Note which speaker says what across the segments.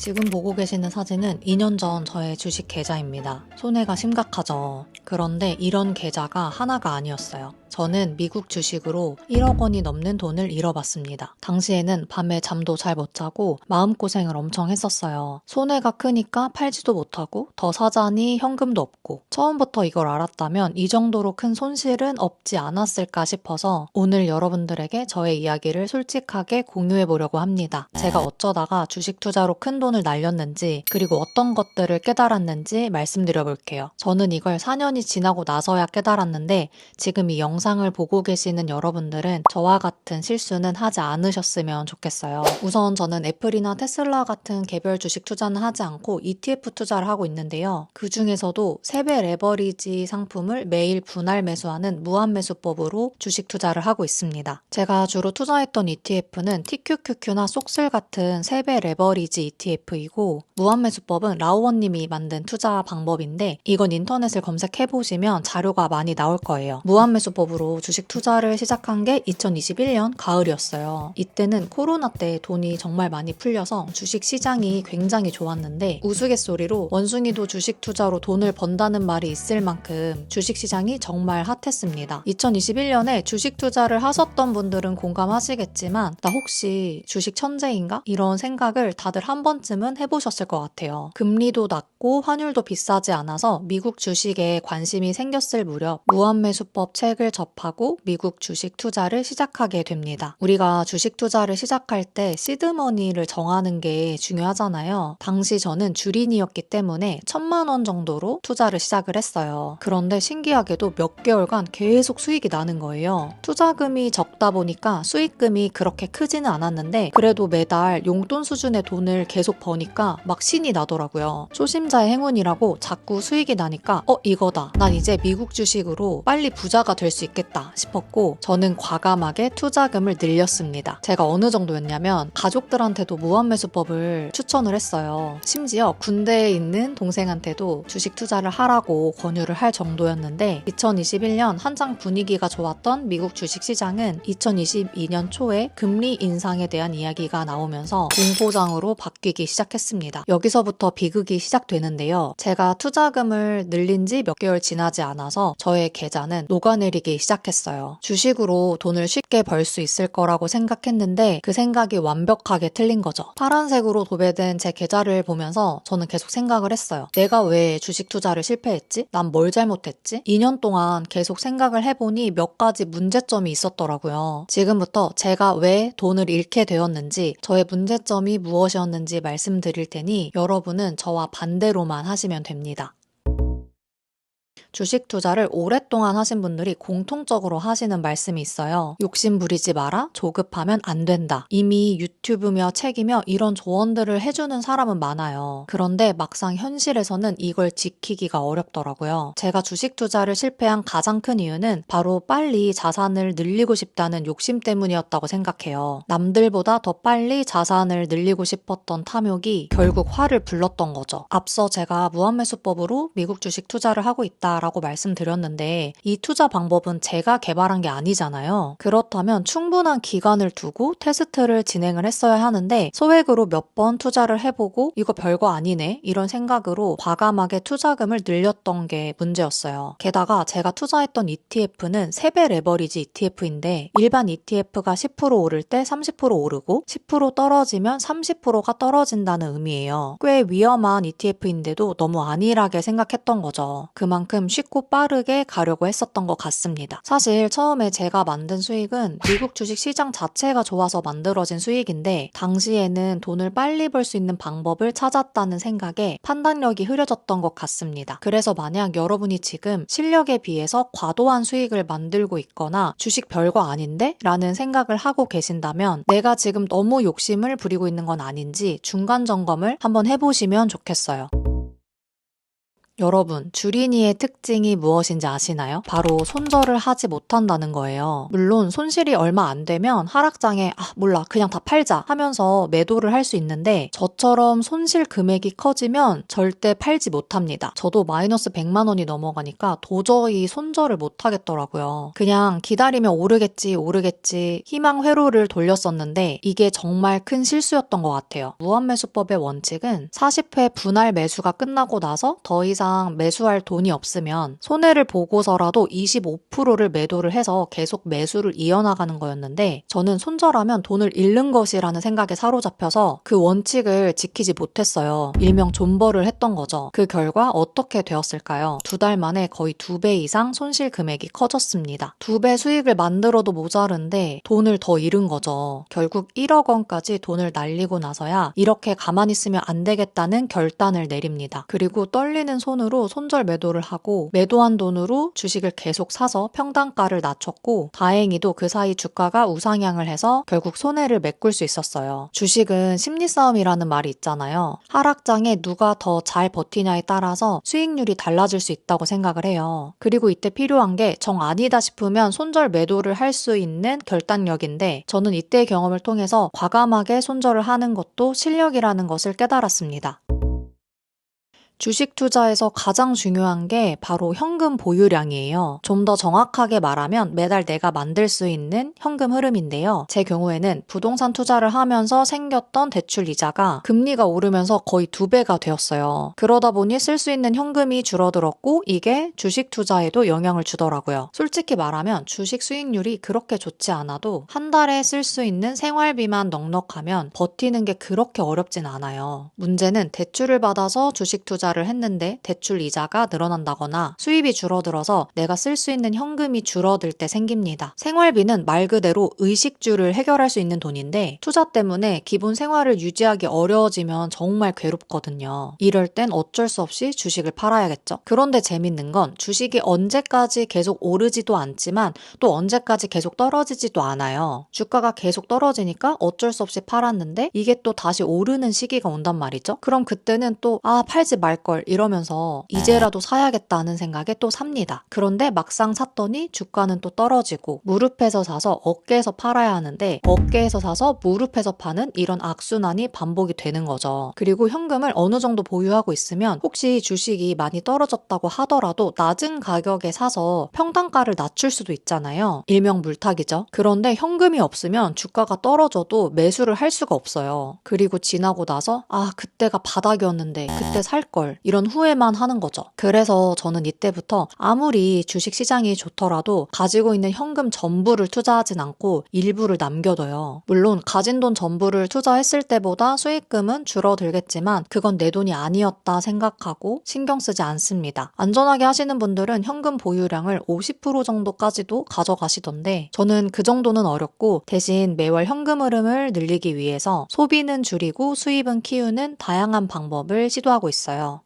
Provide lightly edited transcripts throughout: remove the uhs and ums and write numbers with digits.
Speaker 1: 지금 보고 계시는 사진은 2년 전 저의 주식 계좌입니다. 손해가 심각하죠. 그런데 이런 계좌가 하나가 아니었어요. 저는 미국 주식으로 1억 원이 넘는 돈을 잃어봤습니다. 당시에는 밤에 잠도 잘 못 자고 마음고생을 엄청 했었어요. 손해가 크니까 팔지도 못하고 더 사자니 현금도 없고 처음부터 이걸 알았다면 이 정도로 큰 손실은 없지 않았을까 싶어서 오늘 여러분들에게 저의 이야기를 솔직하게 공유해 보려고 합니다. 제가 어쩌다가 주식 투자로 큰 돈을 날렸는지 그리고 어떤 것들을 깨달았는지 말씀드려 볼게요. 저는 이걸 4년이 지나고 나서야 깨달았는데 지금 이 영상을 보고 계시는 여러분들은 저와 같은 실수는 하지 않으셨으면 좋겠어요. 우선 저는 애플이나 테슬라 같은 개별 주식 투자는 하지 않고 ETF 투자를 하고 있는데요. 그 중에서도 3배 레버리지 상품을 매일 분할 매수하는 무한 매수법으로 주식 투자를 하고 있습니다. 제가 주로 투자했던 ETF는 TQQQ나 쏙슬 같은 3배 레버리지 ETF이고 무한 매수법은 라오원님이 만든 투자 방법인데 이건 인터넷을 검색해보시면 자료가 많이 나올 거예요. 무한 매수법으로 주식 투자를 시작한 게 2021년 가을이었어요. 이때는 코로나 때 돈이 정말 많이 풀려서 주식 시장이 굉장히 좋았는데 우스갯소리로 원숭이도 주식 투자로 돈을 번다는 말이 있을 만큼 주식 시장이 정말 핫했습니다. 2021년에 주식 투자를 하셨던 분들은 공감하시겠지만 나 혹시 주식 천재인가? 이런 생각을 다들 한 번쯤은 해보셨을 것 같아요. 금리도 낮고 환율도 비싸지 않아서 미국 주식에 관심이 생겼을 무렵 무한매수법 책을 접하고 미국 주식 투자를 시작하게 됩니다. 우리가 주식 투자를 시작할 때 시드머니를 정하는 게 중요하잖아요. 당시 저는 주린이었기 때문에 1,000만 원 정도로 투자를 시작을 했어요. 그런데 신기하게도 몇 개월간 계속 수익이 나는 거예요. 투자금이 적다 보니까 수익금이 그렇게 크지는 않았는데 그래도 매달 용돈 수준의 돈을 계속 버니까 막 신이 나더라고요. 초심자의 행운이라고 자꾸 수익이 나니까 이거다. 난 이제 미국 주식으로 빨리 부자가 될 수 있겠다 싶었고 저는 과감하게 투자금을 늘렸습니다. 제가 어느 정도였냐면 가족들한테도 무한매수법을 추천을 했어요. 심지어 군대에 있는 동생한테도 주식 투자를 하라고 권유를 할 정도였는데 2021년 한창 분위기가 좋았던 미국 주식 시장은 2022년 초에 금리 인상에 대한 이야기가 나오면서 공포장으로 바뀌기 시작했습니다. 여기서부터 비극이 시작되는데요. 제가 투자금을 늘린 지 몇 개월 지나지 않아서 저의 계좌는 녹아내리기 시작했어요. 주식으로 돈을 쉽게 벌 수 있을 거라고 생각했는데 그 생각이 완벽하게 틀린 거죠. 파란색으로 도배된 제 계좌를 보면서 저는 계속 생각을 했어요. 내가 왜 주식 투자를 실패했지? 난 뭘 잘못했지? 2년 동안 계속 생각을 해보니 몇 가지 문제점이 있었더라고요. 지금부터 제가 왜 돈을 잃게 되었는지 저의 문제점이 무엇이었는지 말씀드릴 테니 여러분은 저와 반대로만 하시면 됩니다. 주식 투자를 오랫동안 하신 분들이 공통적으로 하시는 말씀이 있어요. 욕심 부리지 마라, 조급하면 안 된다. 이미 유튜브며 책이며 이런 조언들을 해주는 사람은 많아요. 그런데 막상 현실에서는 이걸 지키기가 어렵더라고요. 제가 주식 투자를 실패한 가장 큰 이유는 바로 빨리 자산을 늘리고 싶다는 욕심 때문이었다고 생각해요. 남들보다 더 빨리 자산을 늘리고 싶었던 탐욕이 결국 화를 불렀던 거죠. 앞서 제가 무한매수법으로 미국 주식 투자를 하고 있다 라고 말씀드렸는데 이 투자 방법은 제가 개발한 게 아니잖아요. 그렇다면 충분한 기간을 두고 테스트를 진행을 했어야 하는데 소액으로 몇 번 투자를 해보고 이거 별거 아니네 이런 생각으로 과감하게 투자금을 늘렸던 게 문제였어요. 게다가 제가 투자했던 ETF는 3배 레버리지 ETF인데 일반 ETF가 10% 오를 때 30% 오르고 10% 떨어지면 30%가 떨어진다는 의미예요. 꽤 위험한 ETF인데도 너무 안일하게 생각했던 거죠. 그만큼 쉽고 빠르게 가려고 했었던 것 같습니다. 사실 처음에 제가 만든 수익은 미국 주식 시장 자체가 좋아서 만들어진 수익인데 당시에는 돈을 빨리 벌 수 있는 방법을 찾았다는 생각에 판단력이 흐려졌던 것 같습니다. 그래서 만약 여러분이 지금 실력에 비해서 과도한 수익을 만들고 있거나 주식 별거 아닌데? 라는 생각을 하고 계신다면 내가 지금 너무 욕심을 부리고 있는 건 아닌지 중간 점검을 한번 해보시면 좋겠어요. 여러분, 주린이의 특징이 무엇인지 아시나요? 바로 손절을 하지 못한다는 거예요. 물론 손실이 얼마 안 되면 하락장에 몰라 그냥 다 팔자 하면서 매도를 할 수 있는데 저처럼 손실 금액이 커지면 절대 팔지 못합니다. 저도 마이너스 100만 원이 넘어가니까 도저히 손절을 못 하겠더라고요. 그냥 기다리면 오르겠지 희망 회로를 돌렸었는데 이게 정말 큰 실수였던 것 같아요. 무한매수법의 원칙은 40회 분할 매수가 끝나고 나서 더 이상 매수할 돈이 없으면 손해를 보고서라도 25%를 매도를 해서 계속 매수를 이어나가는 거였는데 저는 손절하면 돈을 잃는 것이라는 생각에 사로잡혀서 그 원칙을 지키지 못했어요. 일명 존버를 했던 거죠. 그 결과 어떻게 되었을까요? 2달 만에 거의 2배 이상 손실 금액이 커졌습니다. 2배 수익을 만들어도 모자른데 돈을 더 잃은 거죠. 결국 1억 원까지 돈을 날리고 나서야 이렇게 가만히 있으면 안 되겠다는 결단을 내립니다. 그리고 떨리는 손으로 손절 매도를 하고 매도한 돈으로 주식을 계속 사서 평단가를 낮췄고 다행히도 그 사이 주가가 우상향을 해서 결국 손해를 메꿀 수 있었어요. 주식은 심리 싸움이라는 말이 있잖아요. 하락장에 누가 더 잘 버티냐에 따라서 수익률이 달라질 수 있다고 생각을 해요. 그리고 이때 필요한 게 정 아니다 싶으면 손절 매도를 할 수 있는 결단력인데 저는 이때의 경험을 통해서 과감하게 손절을 하는 것도 실력이라는 것을 깨달았습니다. 주식 투자에서 가장 중요한 게 바로 현금 보유량이에요. 좀 더 정확하게 말하면 매달 내가 만들 수 있는 현금 흐름인데요. 제 경우에는 부동산 투자를 하면서 생겼던 대출 이자가 금리가 오르면서 거의 2배가 되었어요. 그러다 보니 쓸 수 있는 현금이 줄어들었고 이게 주식 투자에도 영향을 주더라고요. 솔직히 말하면 주식 수익률이 그렇게 좋지 않아도 한 달에 쓸 수 있는 생활비만 넉넉하면 버티는 게 그렇게 어렵진 않아요. 문제는 대출을 받아서 주식 투자를 했는데 대출 이자가 늘어난다거나 수입이 줄어들어서 내가 쓸 수 있는 현금이 줄어들 때 생깁니다. 생활비는 말 그대로 의식주를 해결할 수 있는 돈인데 투자 때문에 기본 생활을 유지하기 어려워지면 정말 괴롭거든요. 이럴 땐 어쩔 수 없이 주식을 팔아야겠죠. 그런데 재밌는 건 주식이 언제까지 계속 오르지도 않지만 또 언제까지 계속 떨어지지도 않아요. 주가가 계속 떨어지니까 어쩔 수 없이 팔았는데 이게 또 다시 오르는 시기가 온단 말이죠. 그럼 그때는 또 팔지 말걸 이러면서 이제라도 사야겠다는 생각에 또 삽니다. 그런데 막상 샀더니 주가는 또 떨어지고 무릎에서 사서 어깨에서 팔아야 하는데 어깨에서 사서 무릎에서 파는 이런 악순환이 반복이 되는 거죠. 그리고 현금을 어느 정도 보유하고 있으면 혹시 주식이 많이 떨어졌다고 하더라도 낮은 가격에 사서 평단가를 낮출 수도 있잖아요. 일명 물타기죠. 그런데 현금이 없으면 주가가 떨어져도 매수를 할 수가 없어요. 그리고 지나고 나서 그때가 바닥이었는데 그때 살걸 이런 후회만 하는 거죠. 그래서 저는 이때부터 아무리 주식 시장이 좋더라도 가지고 있는 현금 전부를 투자하진 않고 일부를 남겨둬요. 물론 가진 돈 전부를 투자했을 때보다 수익금은 줄어들겠지만 그건 내 돈이 아니었다 생각하고 신경 쓰지 않습니다. 안전하게 하시는 분들은 현금 보유량을 50% 정도까지도 가져가시던데 저는 그 정도는 어렵고 대신 매월 현금 흐름을 늘리기 위해서 소비는 줄이고 수입은 키우는 다양한 방법을 시도하고 있어요.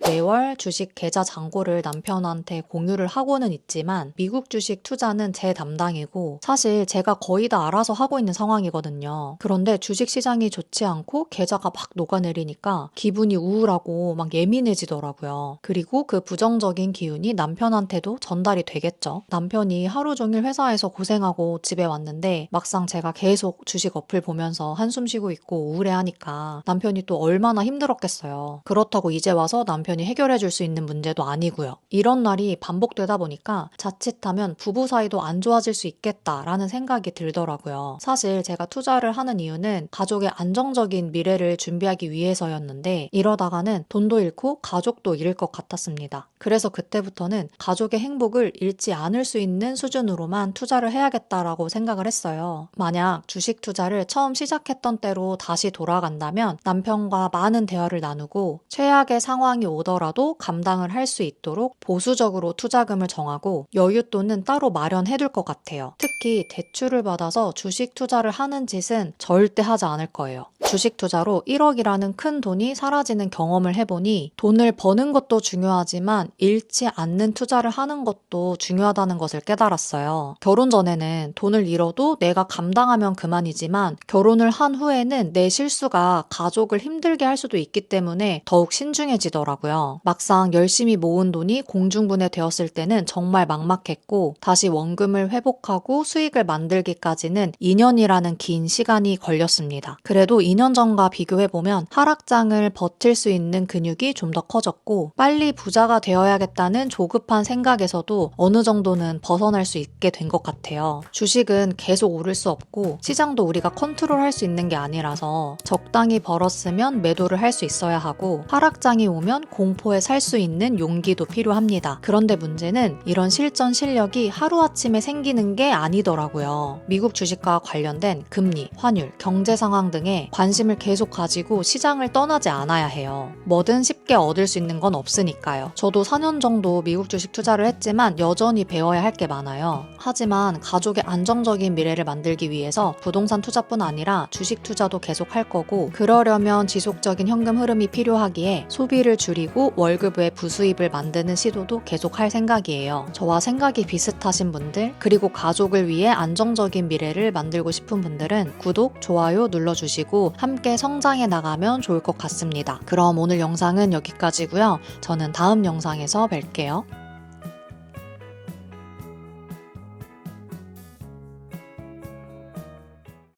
Speaker 1: 매월 주식 계좌 잔고를 남편한테 공유를 하고는 있지만 미국 주식 투자는 제 담당이고 사실 제가 거의 다 알아서 하고 있는 상황이거든요. 그런데 주식 시장이 좋지 않고 계좌가 막 녹아내리니까 기분이 우울하고 막 예민해지더라고요. 그리고 그 부정적인 기운이 남편한테도 전달이 되겠죠. 남편이 하루 종일 회사에서 고생하고 집에 왔는데 막상 제가 계속 주식 어플 보면서 한숨 쉬고 있고 우울해하니까 남편이 또 얼마나 힘들었겠어요. 그렇다고 이제 와서 남편이 해결해 줄 수 있는 문제도 아니고요. 이런 날이 반복되다 보니까 자칫하면 부부 사이도 안 좋아질 수 있겠다라는 생각이 들더라고요. 사실 제가 투자를 하는 이유는 가족의 안정적인 미래를 준비하기 위해서였는데 이러다가는 돈도 잃고 가족도 잃을 것 같았습니다. 그래서 그때부터는 가족의 행복을 잃지 않을 수 있는 수준으로만 투자를 해야겠다라고 생각을 했어요. 만약 주식 투자를 처음 시작했던 때로 다시 돌아간다면 남편과 많은 대화를 나누고 최악의 상황이 오더라도 감당을 할 수 있도록 보수적으로 투자금을 정하고 여윳돈은 따로 마련해둘 것 같아요. 특히 대출을 받아서 주식 투자를 하는 짓은 절대 하지 않을 거예요. 주식 투자로 1억이라는 큰 돈이 사라지는 경험을 해보니 돈을 버는 것도 중요하지만 잃지 않는 투자를 하는 것도 중요하다는 것을 깨달았어요. 결혼 전에는 돈을 잃어도 내가 감당하면 그만이지만 결혼을 한 후에는 내 실수가 가족을 힘들게 할 수도 있기 때문에 더욱 신중해지더라고요. 하더라고요. 막상 열심히 모은 돈이 공중분해 되었을 때는 정말 막막했고 다시 원금을 회복하고 수익을 만들기까지는 2년이라는 긴 시간이 걸렸습니다. 그래도 2년 전과 비교해보면 하락장을 버틸 수 있는 근육이 좀 더 커졌고 빨리 부자가 되어야겠다는 조급한 생각에서도 어느 정도는 벗어날 수 있게 된 것 같아요. 주식은 계속 오를 수 없고 시장도 우리가 컨트롤할 수 있는 게 아니라서 적당히 벌었으면 매도를 할 수 있어야 하고 하락장이 오면 공포에 살 수 있는 용기도 필요합니다. 그런데 문제는 이런 실전 실력이 하루아침에 생기는 게 아니더라고요. 미국 주식과 관련된 금리, 환율, 경제 상황 등에 관심을 계속 가지고 시장을 떠나지 않아야 해요. 뭐든 쉽게 얻을 수 있는 건 없으니까요. 저도 4년 정도 미국 주식 투자를 했지만 여전히 배워야 할 게 많아요. 하지만 가족의 안정적인 미래를 만들기 위해서 부동산 투자뿐 아니라 주식 투자도 계속 할 거고 그러려면 지속적인 현금 흐름이 필요하기에 소비를 줄이고 월급 외 부수입을 만드는 시도도 계속 할 생각이에요. 저와 생각이 비슷하신 분들 그리고 가족을 위해 안정적인 미래를 만들고 싶은 분들은 구독, 좋아요 눌러주시고 함께 성장해 나가면 좋을 것 같습니다. 그럼 오늘 영상은 여기까지고요. 저는 다음 영상에서 뵐게요.